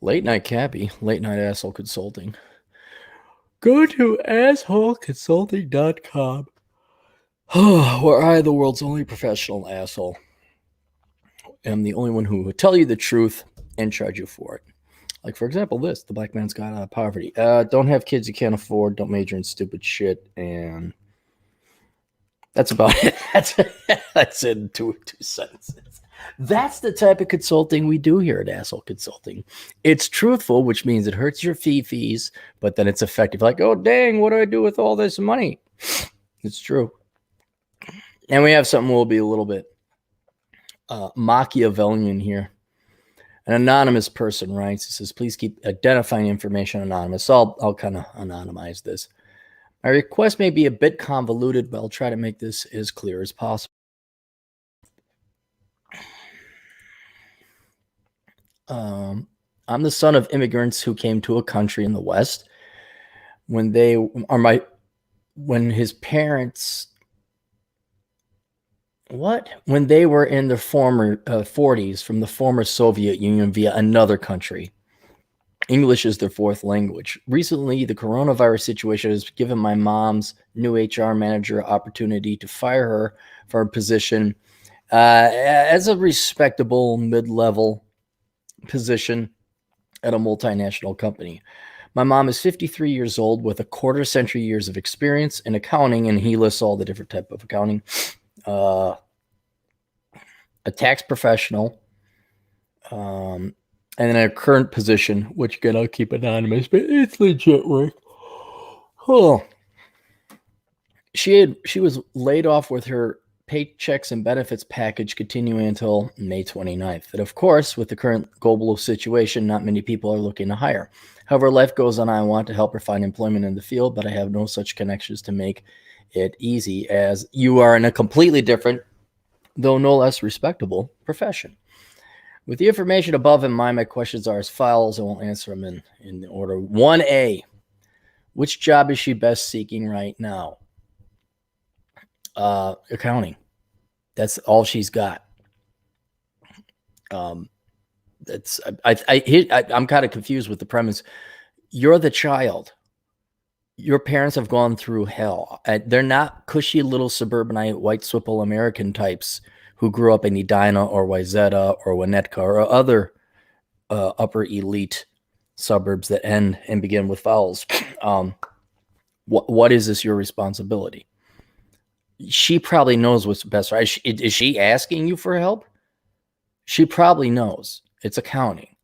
Late night Cappy, late night asshole consulting. Go to assholeconsulting.com. Where I, the world's only professional asshole, am the only one who will tell you the truth and charge you for it. Like, for example, this the black man's got out of poverty. Don't have kids you can't afford, don't major in stupid shit, and that's about it. That's in two sentences. That's the type of consulting we do here at Asshole Consulting. It's truthful, which means it hurts your fees, but then it's effective. Like, oh, dang, what do I do with all this money? It's true. And we have something will be a little bit Machiavellian here. An anonymous person writes, it says, please keep identifying information anonymous. So I'll kind of anonymize this. My request may be a bit convoluted, but I'll try to make this as clear as possible. I'm the son of immigrants who came to a country in the West. When his parents, when they were in their former 40s from the former Soviet Union via another country. English is their fourth language. Recently, the coronavirus situation has given my mom's new HR manager opportunity to fire her for a position as a respectable mid-level position at a multinational company. My mom is 53 years old with a quarter century years of experience in accounting, and he lists all the different type of accounting. A tax professional, and then a current position, which again I'll keep anonymous, but it's legit work. Oh, she was laid off with her paychecks and benefits package continuing until May 29th. And of course, with the current global situation, not many people are looking to hire. However, life goes on. I want to help her find employment in the field, but I have no such connections to make it easy, as you are in a completely different, though no less respectable, profession. With the information above in mind, my questions are as follows. I won't answer them in order. 1A, which job is she best seeking right now? Accounting. That's all she's got. That's I'm kind of confused with the premise. You're the child. Your parents have gone through hell. They're not cushy little suburbanite white swivel American types who grew up in Edina or Wayzata or Winnetka or other upper elite suburbs that end and begin with vowels. What is this your responsibility? She probably knows what's best, right? Is she asking you for help? She probably knows. It's accounting.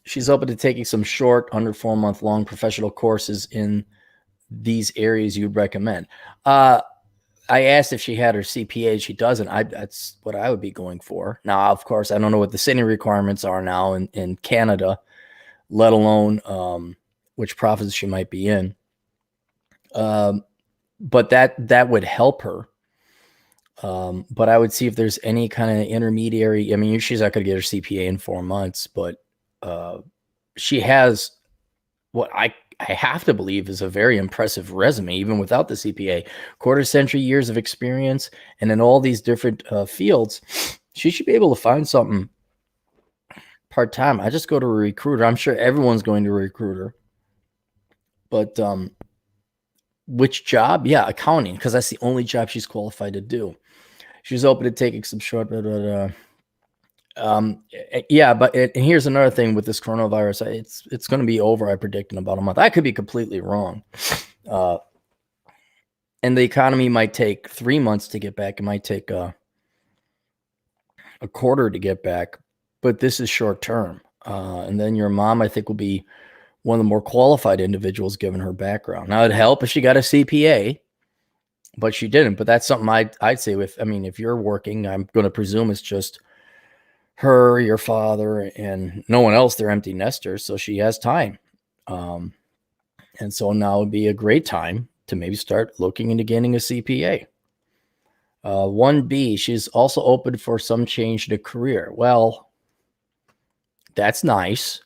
She's open to taking some short, under 4-month long professional courses in these areas you'd recommend. I asked if she had her CPA. She doesn't. That's what I would be going for. Now, of course, I don't know what the city requirements are now in Canada, let alone which province she might be in. But that would help her. But I would see if there's any kind of intermediary. I mean, she's not going to get her CPA in 4 months, but she has what I have to believe is a very impressive resume, even without the CPA. Quarter century years of experience, and in all these different fields, she should be able to find something part-time. I just go to a recruiter. I'm sure everyone's going to a recruiter. But which job? Yeah, accounting, because that's the only job she's qualified to do. She's open to taking some short, yeah, but and here's another thing with this coronavirus. It's going to be over, I predict, in about a month. I could be completely wrong. And the economy might take 3 months to get back. It might take a quarter to get back, but this is short term. And then your mom, I think, will be one of the more qualified individuals given her background. Now, it'd help if she got a CPA, but she didn't. But that's something I'd say if you're working, I'm going to presume it's just her, your father, and no one else. They're empty nesters, so she has time. And so now would be a great time to maybe start looking into getting a CPA. 1B, she's also open for some change to career. Well, that's nice.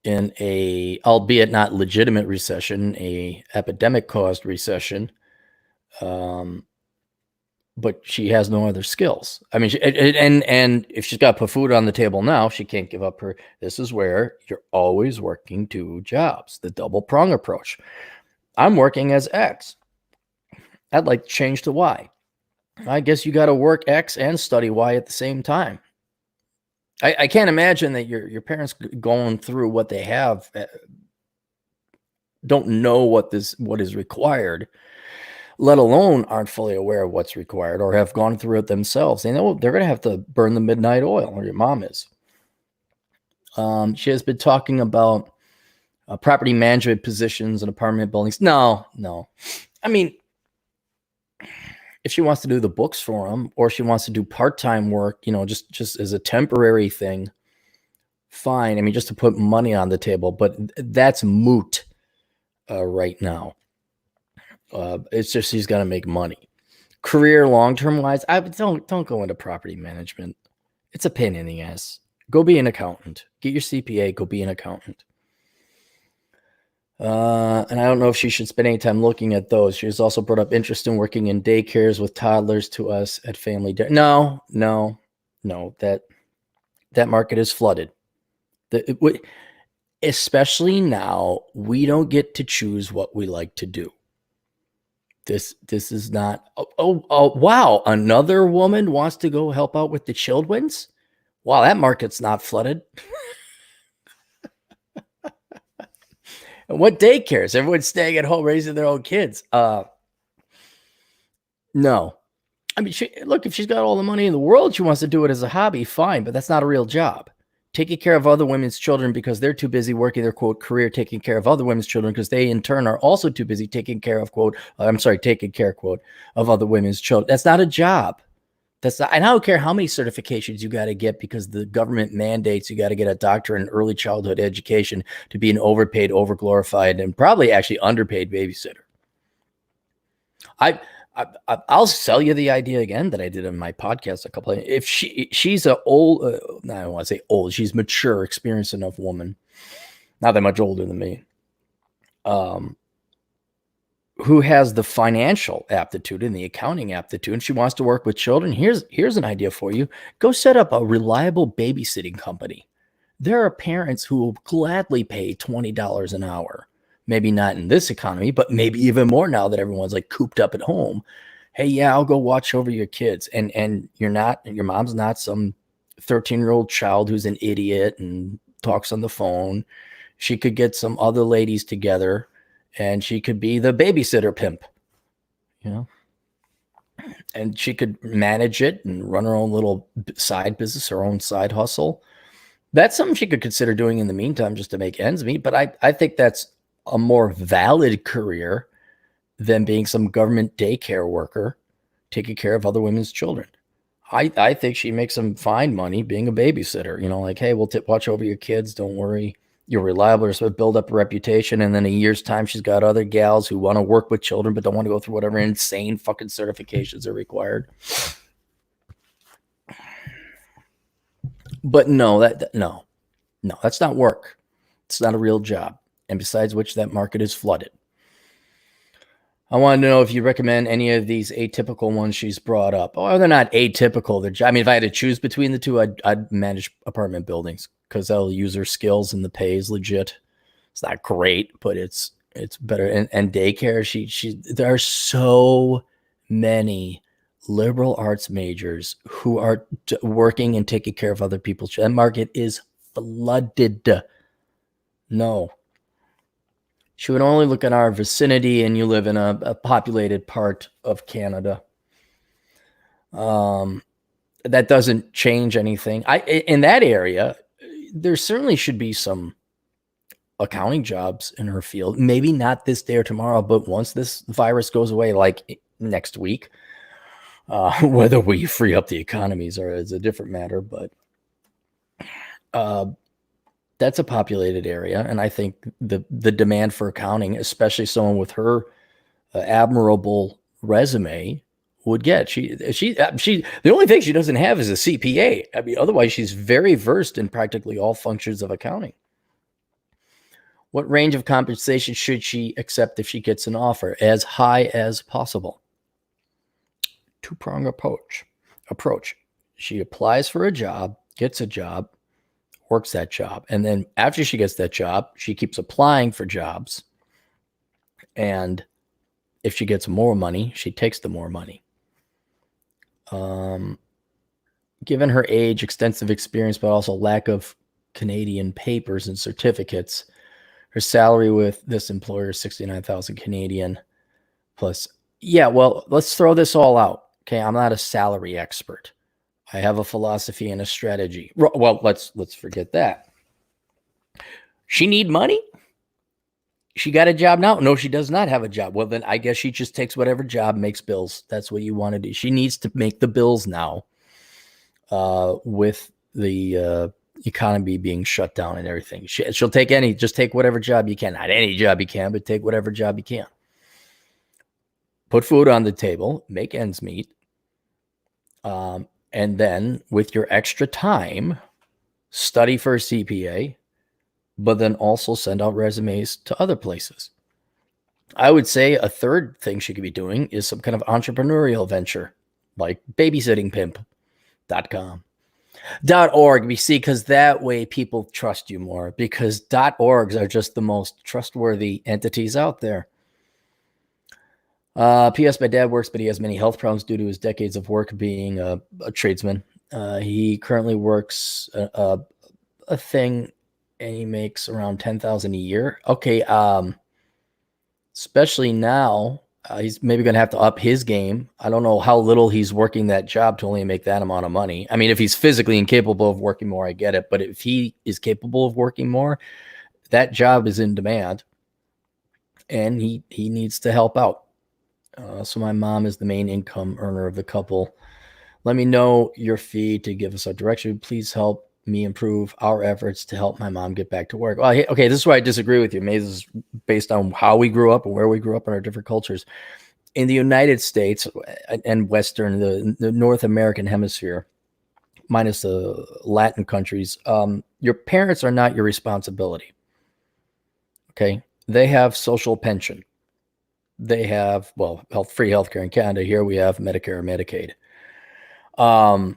In a, albeit not legitimate recession, a epidemic caused recession, but she has no other skills. I mean, and if she's got to put food on the table now, she can't give up her. This is where you're always working 2 jobs, the double prong approach. I'm working as X. I'd like to change to Y. I guess you got to work X and study Y at the same time. I can't imagine that your parents going through what they have don't know what is required, let alone aren't fully aware of what's required or have gone through it themselves. They know they're going to have to burn the midnight oil, or your mom is. She has been talking about property management positions in apartment buildings. No. I mean, if she wants to do the books for them, or she wants to do part-time work, just as a temporary thing, fine. I mean, just to put money on the table, but that's moot right now. It's just she's got to make money. Career long-term wise, I don't go into property management. It's a pain in the ass. Go be an accountant. Get your CPA. Go be an accountant. And I don't know if she should spend any time looking at those. She has also brought up interest in working in daycares with toddlers to us at family day. No. That market is flooded. Especially now, we don't get to choose what we like to do. This is not. Oh, wow! Another woman wants to go help out with the children's. Wow, that market's not flooded. And what daycares? Everyone's staying at home raising their own kids. No. I mean, look, if she's got all the money in the world, she wants to do it as a hobby, fine, but that's not a real job. Taking care of other women's children because they're too busy working their, quote, career, taking care of other women's children because they, in turn, are also too busy taking care of, quote, of other women's children. That's not a job. That's not, and I don't care how many certifications you got to get because the government mandates you got to get a doctorate in early childhood education to be an overpaid, overglorified, and probably actually underpaid babysitter. I'll sell you the idea again that I did in my podcast a couple of, if she's a old, I don't want to say old, she's mature, experienced enough woman, not that much older than me, who has the financial aptitude and the accounting aptitude, and she wants to work with children. Here's an idea for you. Go set up a reliable babysitting company. There are parents who will gladly pay $20 an hour. Maybe not in this economy, but maybe even more now that everyone's like cooped up at home. Hey, yeah, I'll go watch over your kids. And your mom's not some 13-year-old child who's an idiot and talks on the phone. She could get some other ladies together and she could be the babysitter pimp, and she could manage it and run her own little side business, her own side hustle. That's something she could consider doing in the meantime just to make ends meet. But I think that's a more valid career than being some government daycare worker taking care of other women's children. I think she makes some fine money being a babysitter. Like, hey, we'll watch over your kids. Don't worry. You're reliable. So build up a reputation. And then a year's time, she's got other gals who want to work with children but don't want to go through whatever insane fucking certifications are required. But no, that's not work. It's not a real job. And besides which, that market is flooded. I want to know if you recommend any of these atypical ones she's brought up. Oh, they're not atypical. I mean, if I had to choose between the two, I'd manage apartment buildings because they'll use her skills and the pay is legit. It's not great, but it's better. And daycare, there are so many liberal arts majors who are working and taking care of other people. That market is flooded. No. She would only look at our vicinity, and you live in a populated part of Canada. That doesn't change anything. In that area, there certainly should be some accounting jobs in her field. Maybe not this day or tomorrow, but once this virus goes away, like next week, whether we free up the economies is a different matter. But that's a populated area, and I think the demand for accounting, especially someone with her admirable resume, would get. She the only thing she doesn't have is a CPA. I mean, otherwise she's very versed in practically all functions of accounting. What range of compensation should she accept if she gets an offer? As high as possible. two-prong approach. She applies for a job, gets a job, works that job. And then after she gets that job, she keeps applying for jobs. And if she gets more money, she takes the more money. Given her age, extensive experience, but also lack of Canadian papers and certificates, her salary with this employer is 69,000 Canadian plus. Yeah, well, let's throw this all out. Okay, I'm not a salary expert. I have a philosophy and a strategy. Well, let's forget that. She need money? She got a job now? No, she does not have a job. Well, then I guess she just takes whatever job makes bills. That's what you want to do. She needs to make the bills now with the economy being shut down and everything. She'll just take whatever job you can. Not any job you can, but take whatever job you can. Put food on the table, make ends meet. And then with your extra time, study for a CPA, but then also send out resumes to other places. I would say a third thing she could be doing is some kind of entrepreneurial venture like babysittingpimp.com. .org, we see, because that way people trust you more, because .orgs are just the most trustworthy entities out there. P.S. My dad works, but he has many health problems due to his decades of work being a tradesman. He currently works a thing, and he makes around $10,000 a year. Okay, especially now, he's maybe going to have to up his game. I don't know how little he's working that job to only make that amount of money. I mean, if he's physically incapable of working more, I get it. But if he is capable of working more, that job is in demand, and he needs to help out. So my mom is the main income earner of the couple. Let me know your fee to give us a direction. Please help me improve our efforts to help my mom get back to work. Well, okay, this is where I disagree with you. Maybe this is based on how we grew up and where we grew up in our different cultures. In the United States and Western, the North American hemisphere, minus the Latin countries, your parents are not your responsibility. Okay? They have social pension. They have, well, free healthcare in Canada. Here we have Medicare or Medicaid. And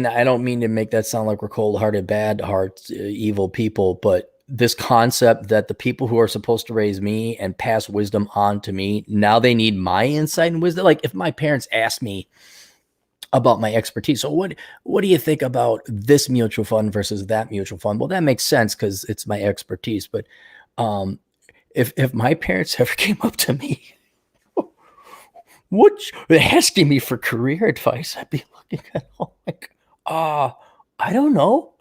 I don't mean to make that sound like we're cold-hearted, bad hearts, evil people, but this concept that the people who are supposed to raise me and pass wisdom on to me, now they need my insight and wisdom. Like if my parents asked me about my expertise, so what do you think about this mutual fund versus that mutual fund? Well, that makes sense because it's my expertise. But if my parents ever came up to me, asking me for career advice, I'd be looking at them like, I don't know.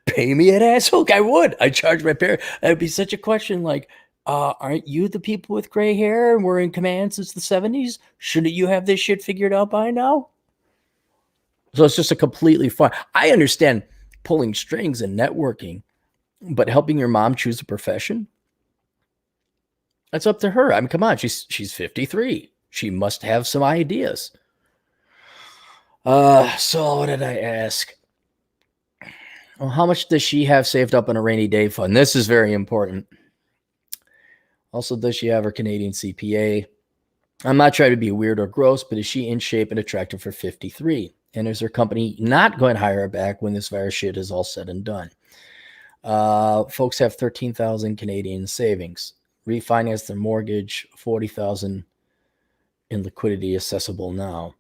Pay me an asshole. I would. I charge my parents. That'd be such a question like, aren't you the people with gray hair and we're in command since the 70s? Shouldn't you have this shit figured out by now? So it's just a completely fun. I understand pulling strings and networking, but helping your mom choose a profession, that's up to her. I mean, come on, she's 53. She must have some ideas. So what did I ask? Well, how much does she have saved up in a rainy day fund? This is very important. Also, does she have her Canadian CPA? I'm not trying to be weird or gross, but is she in shape and attractive for 53? And is her company not going to hire her back when this virus shit is all said and done? Folks have 13,000 Canadian savings. Refinance their mortgage, 40,000 in liquidity accessible now.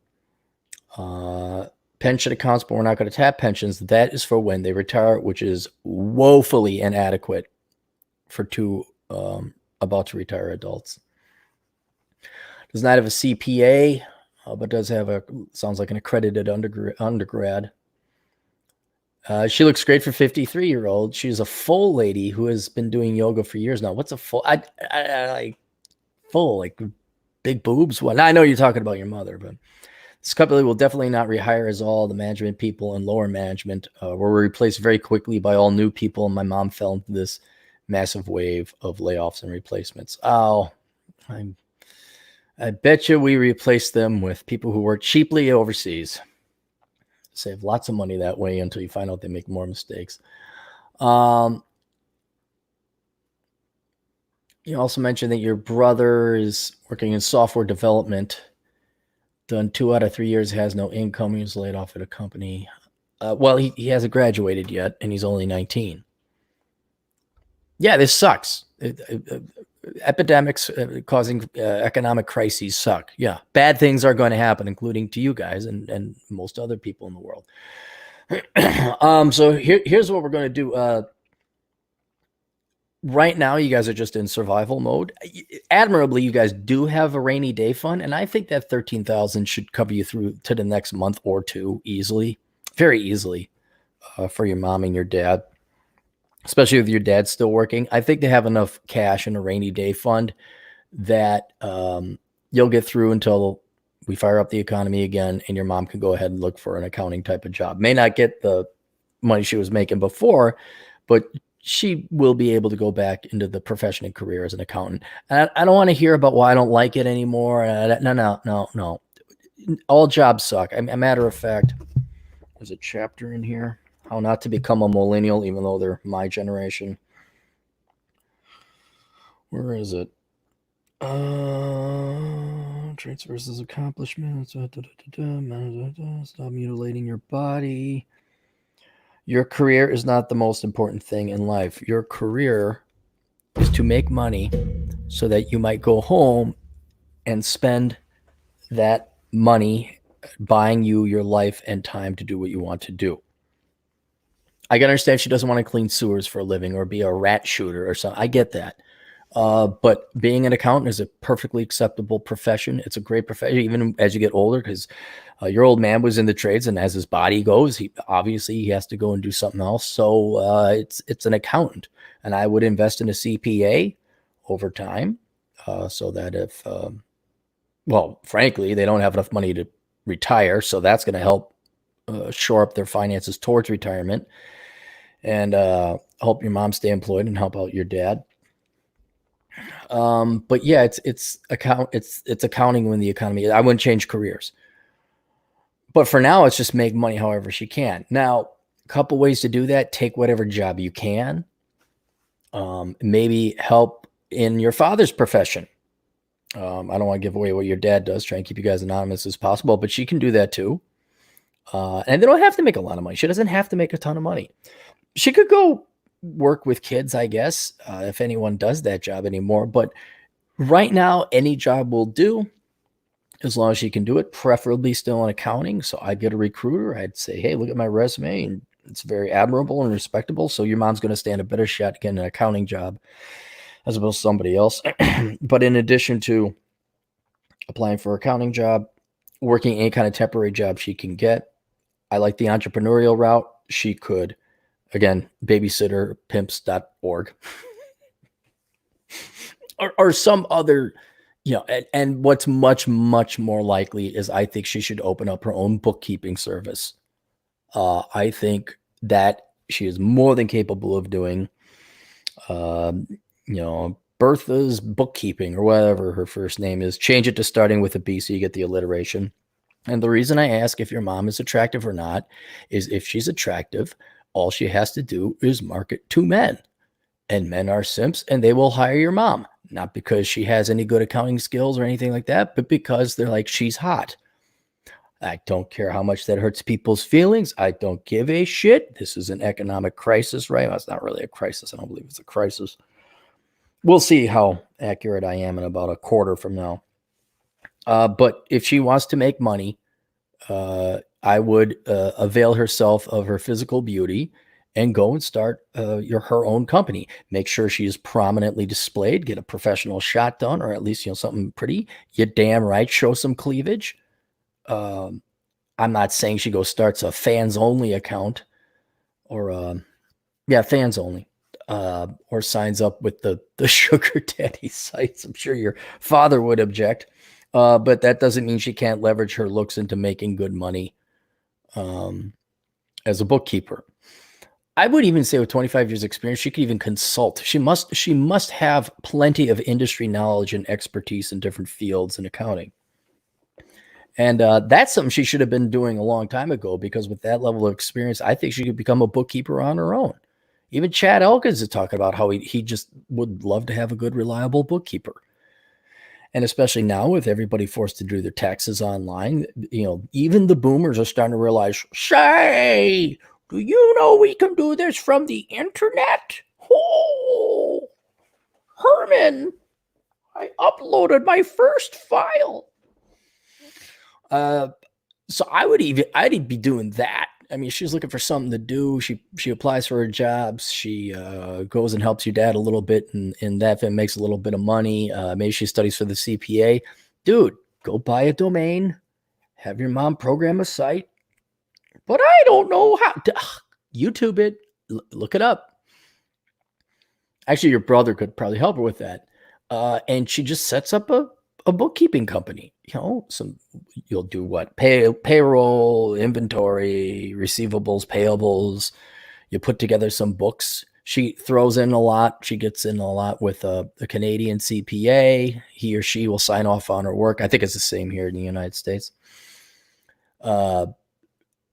Pension accounts, but we're not going to tap pensions. That is for when they retire, which is woefully inadequate for two about to retire adults. Does not have a CPA, but does have sounds like an accredited undergrad. She looks great for 53-year-old. She's a full lady who has been doing yoga for years now. What's a full? I full, like big boobs. Well, I know you're talking about your mother, but this company will definitely not rehire as all the management people and lower management were replaced very quickly by all new people. And my mom fell into this massive wave of layoffs and replacements. Oh, I bet you we replaced them with people who work cheaply overseas. Save lots of money that way until you find out they make more mistakes. You also mentioned that your brother is working in software development. Done 2 out of 3 years, has no income. He was laid off at a company. Well, he hasn't graduated yet, and he's only 19. Yeah, this sucks. Epidemics causing economic crises suck. Yeah, bad things are going to happen, including to you guys and most other people in the world. So here's what we're going to do. Right now, you guys are just in survival mode. Admirably, you guys do have a rainy day fund, and I think that 13,000 should cover you through to the next month or two easily, very easily, for your mom and your dad, especially if your dad's still working. I think they have enough cash in a rainy day fund that you'll get through until we fire up the economy again, and your mom can go ahead and look for an accounting type of job. May not get the money she was making before, but she will be able to go back into the profession and career as an accountant. And I don't want to hear about why I don't like it anymore. No. All jobs suck. A matter of fact, there's a chapter in here, how not to become a millennial, even though they're my generation. Where is it? Traits versus accomplishments. Stop mutilating your body. Your career is not the most important thing in life. Your career is to make money so that you might go home and spend that money buying you your life and time to do what you want to do. I can understand she doesn't want to clean sewers for a living or be a rat shooter or something. I get that. But being an accountant is a perfectly acceptable profession. It's a great profession, even as you get older, because your old man was in the trades, and as his body goes, he has to go and do something else. So it's an accountant, and I would invest in a CPA over time, so that if, frankly, they don't have enough money to retire, so that's going to help shore up their finances towards retirement, and help your mom stay employed and help out your dad. But yeah, it's accounting when the economy. I wouldn't change careers. But for now, it's just make money however she can. Now, a couple ways to do that: take whatever job you can. Maybe help in your father's profession. I don't want to give away what your dad does. Try and keep you guys anonymous as possible, but she can do that too. And they don't have to make a lot of money. She doesn't have to make a ton of money. She could go work with kids, I guess, if anyone does that job anymore. But right now, any job will do, as long as she can do it, preferably still in accounting. So I'd get a recruiter. I'd say, hey, look at my resume, and it's very admirable and respectable. So your mom's going to stand a better shot getting an accounting job as opposed to somebody else. But in addition to applying for an accounting job, working any kind of temporary job she can get, I like the entrepreneurial route. She could, again, Babysitter, pimps.org, or some other, and what's much, much more likely is I think she should open up her own bookkeeping service. I think that she is more than capable of doing, Bertha's bookkeeping, or whatever her first name is. Change it to starting with a B so you get the alliteration. And the reason I ask if your mom is attractive or not is if she's attractive, all she has to do is market to men. And men are simps, and they will hire your mom. Not because she has any good accounting skills or anything like that, but because they're like, she's hot. I don't care how much that hurts people's feelings. I don't give a shit. This is an economic crisis, right? Well, it's not really a crisis. I don't believe it's a crisis. We'll see how accurate I am in about a quarter from now. But if she wants to make money, I would avail herself of her physical beauty and go and start her own company. Make sure she is prominently displayed, get a professional shot done, or at least, something pretty. You're damn right, show some cleavage. I'm not saying she starts a fans only account or fans only, or signs up with the sugar daddy sites. I'm sure your father would object. But that doesn't mean she can't leverage her looks into making good money as a bookkeeper. I would even say with 25 years experience, she could even consult. She must have plenty of industry knowledge and expertise in different fields in accounting. And that's something she should have been doing a long time ago, because with that level of experience, I think she could become a bookkeeper on her own. Even Chad Elkins is talking about how he just would love to have a good, reliable bookkeeper. And especially now with everybody forced to do their taxes online, even the boomers are starting to realize, say, do you know we can do this from the internet? Oh, Herman, I uploaded my first file. So I'd be doing that. I mean, she's looking for something to do. She applies for her jobs. She goes and helps your dad a little bit, and that makes a little bit of money. Maybe she studies for the CPA. Dude, go buy a domain. Have your mom program a site. But I don't know how to YouTube it. Look it up. Actually, your brother could probably help her with that. And she just sets up a bookkeeping company. You'll do what? Payroll, inventory, receivables, payables. You put together some books. She throws in a lot. She gets in a lot with a Canadian CPA. He or she will sign off on her work. I think it's the same here in the United States. And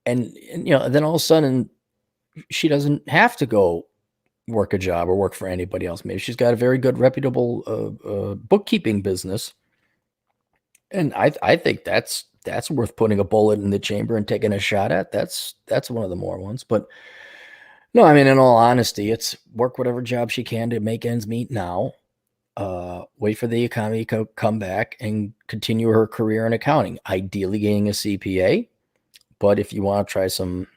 then all of a sudden, she doesn't have to go work a job or work for anybody else. Maybe she's got a very good, reputable bookkeeping business. And I think that's worth putting a bullet in the chamber and taking a shot at. That's one of the more ones. But no, I mean, in all honesty, it's work whatever job she can to make ends meet now. Wait for the economy to come back and continue her career in accounting, ideally getting a CPA. But if you want to try some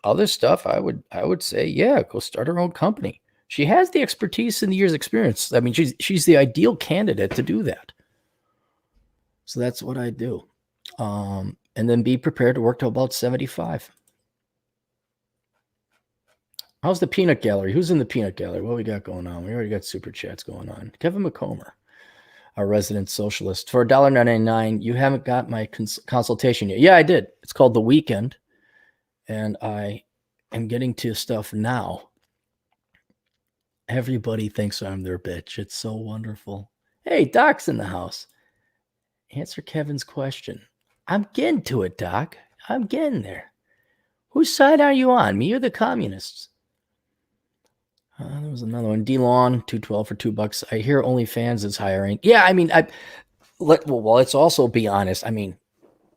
other stuff, I would say, yeah, go start her own company. She has the expertise and the years experience. I mean, she's the ideal candidate to do that. So that's what I do. And then be prepared to work till about 75. How's the peanut gallery? Who's in the peanut gallery? What we got going on? We already got super chats going on. Kevin McComber, our resident socialist. For $1.99, you haven't got my consultation yet. Yeah, I did. It's called The Weekend. And I am getting to stuff now. Everybody thinks I'm their bitch. It's so wonderful. Hey, Doc's in the house. Answer Kevin's question. I'm getting to it, Doc. I'm getting there. Whose side are you on, me or the communists? There was another one. DeLon, $2.12 for $2. I hear OnlyFans is hiring. Yeah, I mean, let's also be honest. I mean,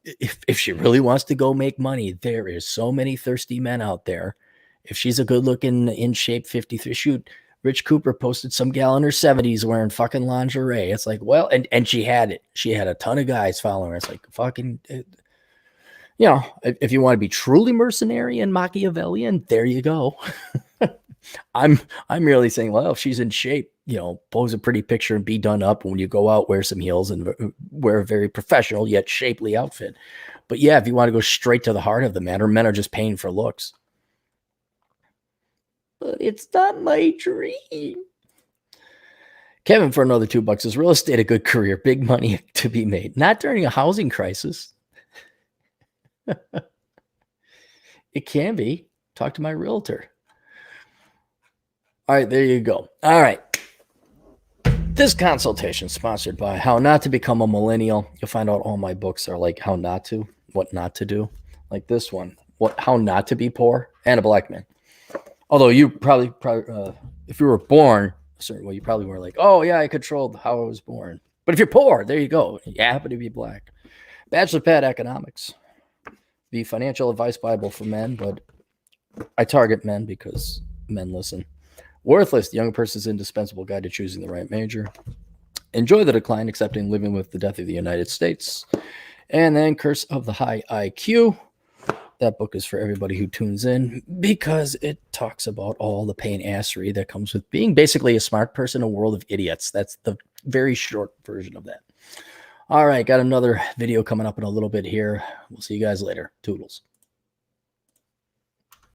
if she really wants to go make money, there is so many thirsty men out there. If she's a good-looking, in-shape 53, shoot, Rich Cooper posted some gal in her 70s wearing fucking lingerie. It's like, well, and she had it. She had a ton of guys following her. It's like, fucking, if you want to be truly mercenary and Machiavellian, there you go. I'm merely saying, well, if she's in shape, pose a pretty picture and be done up. When you go out, wear some heels and wear a very professional yet shapely outfit. But yeah, if you want to go straight to the heart of the matter, men are just paying for looks. But it's not my dream. Kevin, for another $2, is real estate a good career? Big money to be made. Not during a housing crisis. It can be. Talk to my realtor. All right, there you go. All right. This consultation is sponsored by How Not to Become a Millennial. You'll find out all my books are like how not to, what not to do. Like this one, how not to be poor and a black man. Although you probably if you were born a certain way, you probably were like, oh yeah, I controlled how I was born. But if you're poor, there you go. You happen to be black. Bachelor Pad Economics. The financial advice Bible for men, but I target men because men listen. Worthless, the young person's indispensable guide to choosing the right major. Enjoy the Decline, accepting living with the death of the United States. And then Curse of the High IQ. That book is for everybody who tunes in because it talks about all the pain assery that comes with being basically a smart person in a world of idiots. That's the very short version of that. All right, got another video coming up in a little bit here. We'll see you guys later. Toodles.